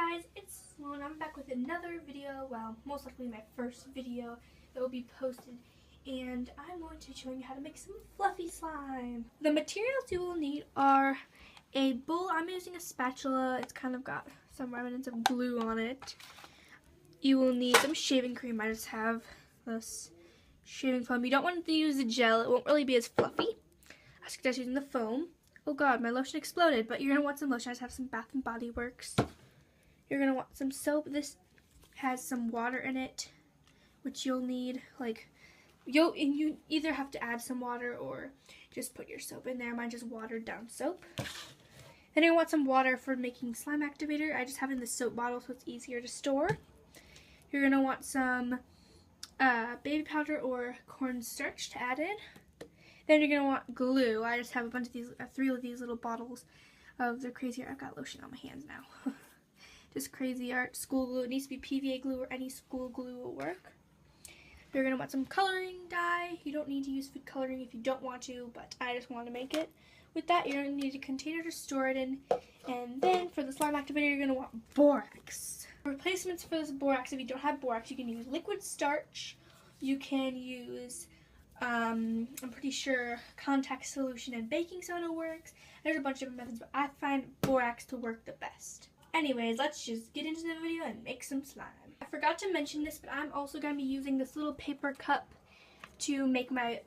Hi guys, it's Sloan. I'm back with another video, well, most likely my first video that will be posted, and I'm going to show you how to make some fluffy slime. The materials you will need are a bowl. I'm using a spatula. It's kind of got some remnants of glue on it. You will need some shaving cream. I just have this shaving foam. You don't want to use the gel. It won't really be as fluffy. I suggest using the foam. Oh god, my lotion exploded, but you're going to want some lotion. I just have some Bath & Body Works. You're going to want some soap. This has some water in it, which you'll need, you either have to add some water or just put your soap in there. Mine just watered down soap. Then you want some water for making slime activator. I just have it in the soap bottle so it's easier to store. You're going to want some baby powder or cornstarch to add in. Then you're going to want glue. I just have a bunch of these, 3 of these little bottles of the Crazy Art. I've got lotion on my hands now. Just Crazy Art school glue. It needs to be PVA glue or any school glue will work. You're going to want some coloring dye. You don't need to use food coloring if you don't want to, but I just want to make it. With that, you're going to need a container to store it in. And then for the slime activator, you're going to want borax. Replacements for this borax, if you don't have borax, you can use liquid starch. You can use I'm pretty sure contact solution and baking soda works. There's a bunch of methods, but I find borax to work the best. Anyways, let's just get into the video and make some slime. I forgot to mention this, but I'm also going to be using this little paper cup to make my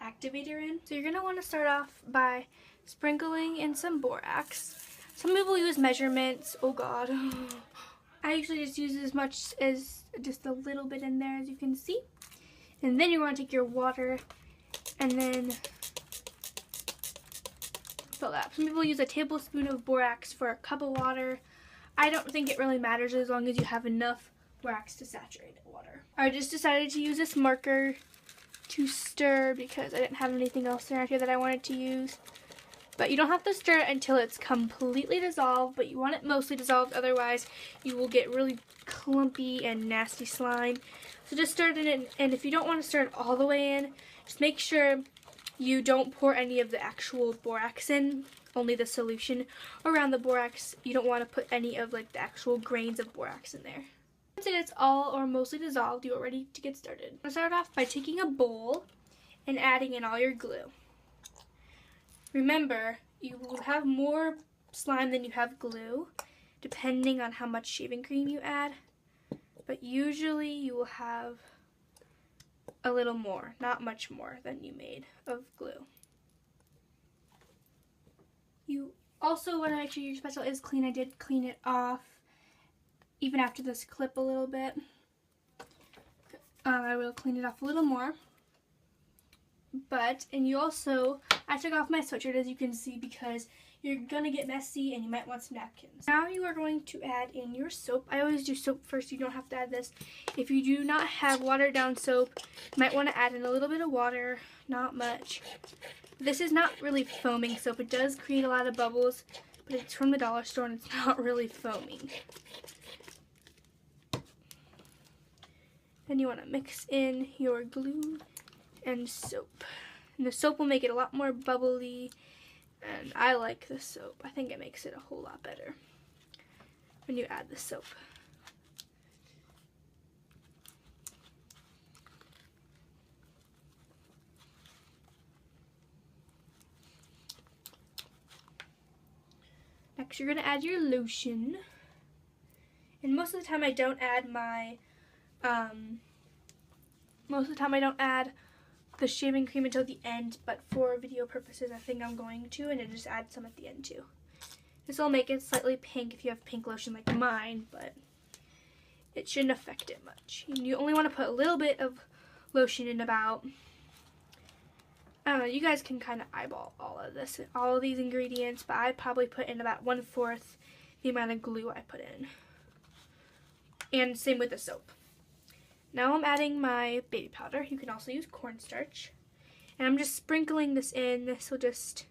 activator in. So you're going to want to start off by sprinkling in some borax. Some people use measurements. Oh god. I usually just use as much as just a little bit in there, as you can see. And then you're going to take your water and then fill that up. Some people use a tablespoon of borax for a cup of water. I don't think it really matters as long as you have enough borax to saturate the water. I just decided to use this marker to stir because I didn't have anything else around here that I wanted to use. But you don't have to stir it until it's completely dissolved, but you want it mostly dissolved, otherwise you will get really clumpy and nasty slime. So just stir it in, and if you don't want to stir it all the way in, just make sure you don't pour any of the actual borax in, only the solution around the borax. You don't want to put any of the actual grains of borax in there. Once it's all or mostly dissolved, you are ready to get started. I'll start off by taking a bowl and adding in all your glue. Remember, you will have more slime than you have glue, depending on how much shaving cream you add. But usually you will have a little more, not much more than you made of glue. You also want to make sure your spatula is clean. I did clean it off even after this clip a little bit. I will clean it off a little more. And you also, I took off my sweatshirt as you can see because you're going to get messy and you might want some napkins. Now you are going to add in your soap. I always do soap first. You don't have to add this. If you do not have watered down soap, you might want to add in a little bit of water, not much. This is not really foaming soap. It does create a lot of bubbles, but it's from the dollar store and it's not really foaming. Then you want to mix in your glue and soap. And the soap will make it a lot more bubbly, and I like the soap. I think it makes it a whole lot better when you add the soap. Next you're going to add your lotion. And most of the time I don't add my the shaving cream until the end, but for video purposes I think I'm going to, and I just add some at the end too. This will make it slightly pink if you have pink lotion like mine, but it shouldn't affect it much. You only want to put a little bit of lotion in about, I don't know, you guys can kind of eyeball all of these ingredients, but I'd probably put in about 1/4 the amount of glue I put in. And same with the soap. Now I'm adding my baby powder. You can also use cornstarch. And I'm just sprinkling this in. This will just,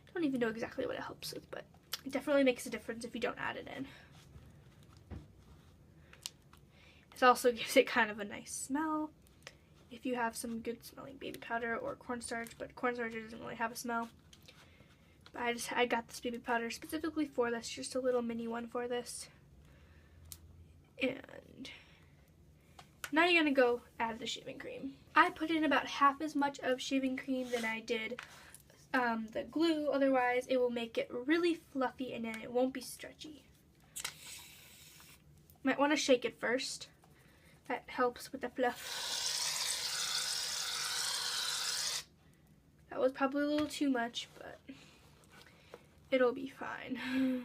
I don't even know exactly what it helps with, but it definitely makes a difference if you don't add it in. It also gives it kind of a nice smell if you have some good smelling baby powder or cornstarch, but cornstarch doesn't really have a smell. But I got this baby powder specifically for this, just a little mini one for this. And now you're gonna go add the shaving cream. I put in about half as much of shaving cream than I did the glue, otherwise it will make it really fluffy and then it won't be stretchy. Might want to shake it first. That helps with the fluff. That was probably a little too much, but it'll be fine.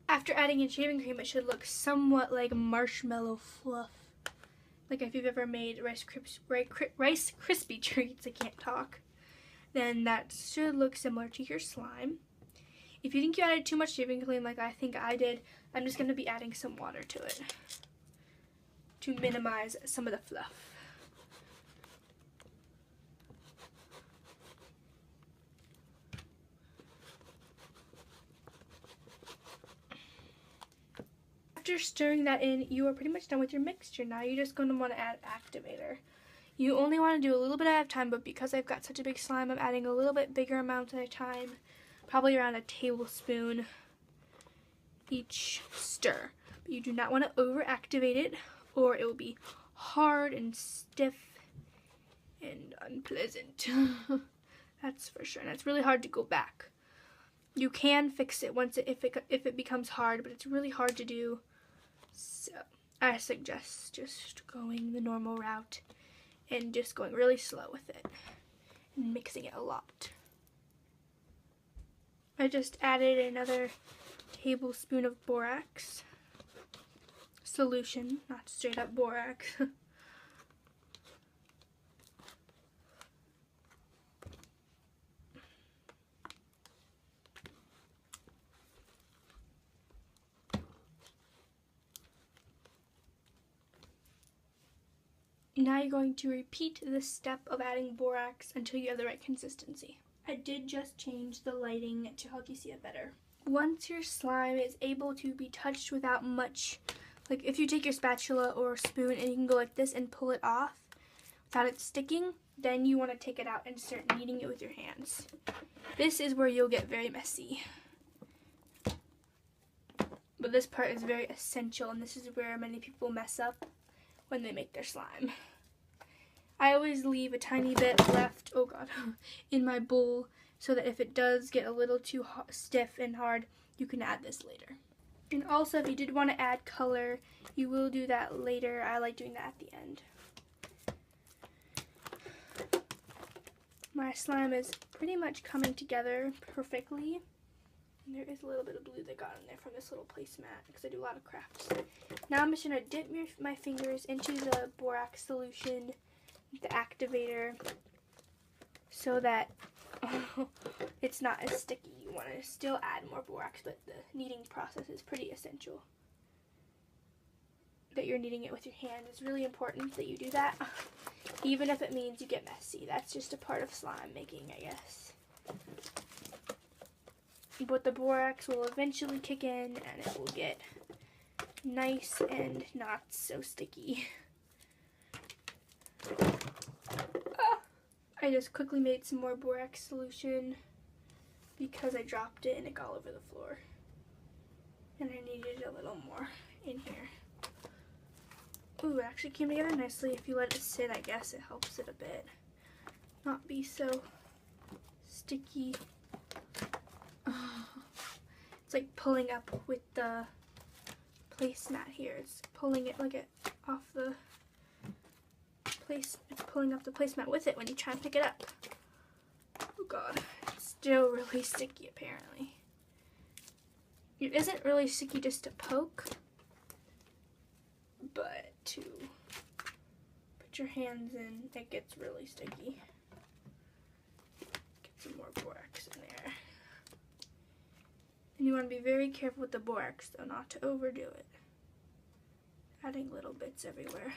After adding in shaving cream, it should look somewhat like marshmallow fluff. Like if you've ever made Rice Krispie treats, I can't talk. Then that should look similar to your slime. If you think you added too much shaving cream like I think I did, I'm just going to be adding some water to it to minimize some of the fluff. After stirring that in, you are pretty much done with your mixture. Now you're just going to want to add activator. You only want to do a little bit at a time, but because I've got such a big slime, I'm adding a little bit bigger amount at a time, probably around a tablespoon each stir. But you do not want to over activate it or it will be hard and stiff and unpleasant. That's for sure, and it's really hard to go back. You can fix it once if it becomes hard, but it's really hard to do. So I suggest just going the normal route and just going really slow with it and mixing it a lot. I just added another tablespoon of borax solution, not straight up borax. Now you're going to repeat this step of adding borax until you have the right consistency. I did just change the lighting to help you see it better. Once your slime is able to be touched without much, like if you take your spatula or spoon and you can go like this and pull it off without it sticking, then you want to take it out and start kneading it with your hands. This is where you'll get very messy. But this part is very essential, and this is where many people mess up when they make their slime. I always leave a tiny bit left, oh god, in my bowl so that if it does get a little too stiff and hard, you can add this later. And also, if you did want to add color, you will do that later. I like doing that at the end. My slime is pretty much coming together perfectly. And there is a little bit of blue that got in there from this little placemat because I do a lot of crafts. Now I'm just going to dip my fingers into the borax solution, the activator, so that it's not as sticky. You want to still add more borax, but the kneading process is pretty essential. That you're kneading it with your hand. It's really important that you do that, even if it means you get messy. That's just a part of slime making, I guess. But the borax will eventually kick in and it will get nice and not so sticky. I just quickly made some more borax solution because I dropped it and it got all over the floor. And I needed a little more in here. Ooh, it actually came together nicely. If you let it sit, I guess it helps it a bit not be so sticky. It's like pulling up with the placemat here. It's pulling it like it off the place. It's pulling up the placemat with it when you try and pick it up. Oh god, it's still really sticky apparently. It isn't really sticky just to poke, but to put your hands in, it gets really sticky. Get some more borax in there. And you want to be very careful with the borax though, not to overdo it. Adding little bits everywhere.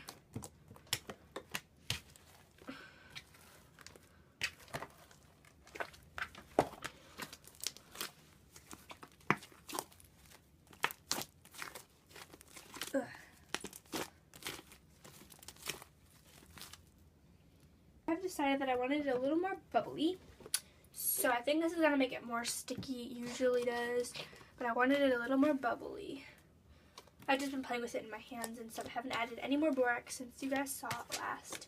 Ugh. decided that I wanted it a little more bubbly. So I think this is going to make it more sticky. It usually does. But I wanted it a little more bubbly. I've just been playing with it in my hands and stuff. I haven't added any more borax since you guys saw it last.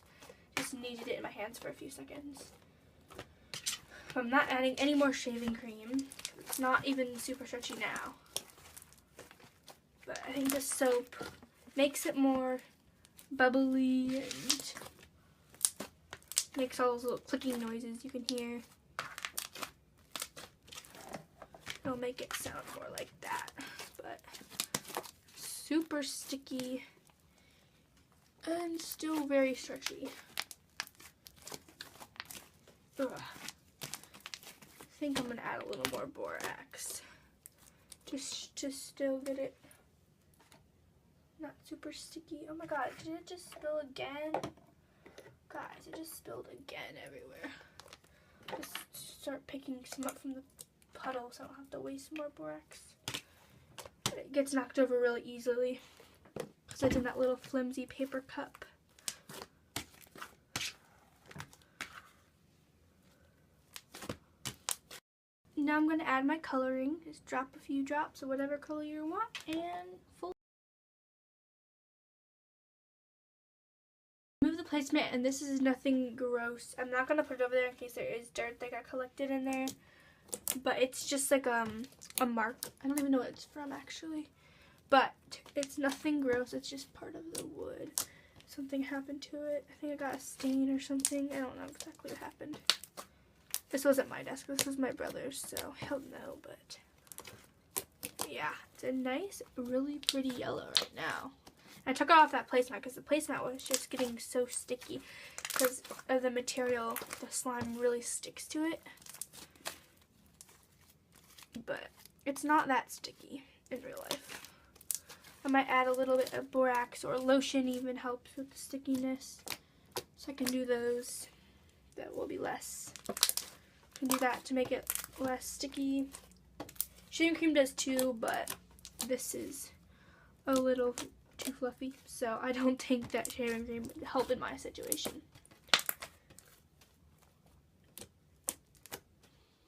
Just kneaded it in my hands for a few seconds. I'm not adding any more shaving cream. It's not even super stretchy now. But I think the soap makes it more bubbly and makes all those little clicking noises you can hear. It'll make it sound more like that. But super sticky and still very stretchy. Ugh. I think I'm going to add a little more borax just to still get it not super sticky. Oh my god, did it just spill again? Guys, it just spilled again everywhere. Just start picking some up from the puddle so I don't have to waste more borax. It gets knocked over really easily because it's in that little flimsy paper cup. Now I'm going to add my coloring. Just drop a few drops of whatever color you want and fold. Move the placemat, and this is nothing gross. I'm not going to put it over there in case there is dirt that got collected in there. But it's just like a mark. I don't even know what it's from actually. But it's nothing gross. It's just part of the wood. Something happened to it. I think I got a stain or something. I don't know exactly what happened. This wasn't my desk. This was my brother's, so he'll know. But yeah, it's a nice, really pretty yellow right now. I took off that placemat because the placemat was just getting so sticky because of the material. The slime really sticks to it. But it's not that sticky in real life. I might add a little bit of borax or lotion even helps with the stickiness. So I can do those. That will be less. I can do that to make it less sticky. Shaving cream does too, but this is a little too fluffy. So I don't think that shaving cream would help in my situation.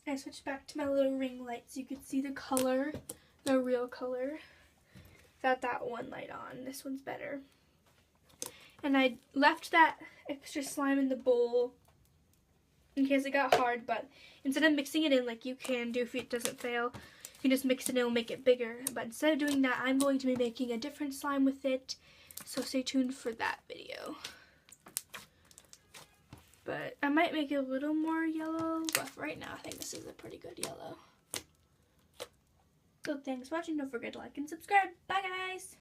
I switched back to my little ring light so you could see the color, the real color, without that one light on. This one's better. And I left that extra slime in the bowl in case it got hard, but instead of mixing it in like you can do if it doesn't fail, you can just mix it in and make it bigger. But instead of doing that, I'm going to be making a different slime with it, so stay tuned for that video. But I might make it a little more yellow, but for right now I think this is a pretty good yellow. So thanks for watching. Don't forget to like and subscribe. Bye guys!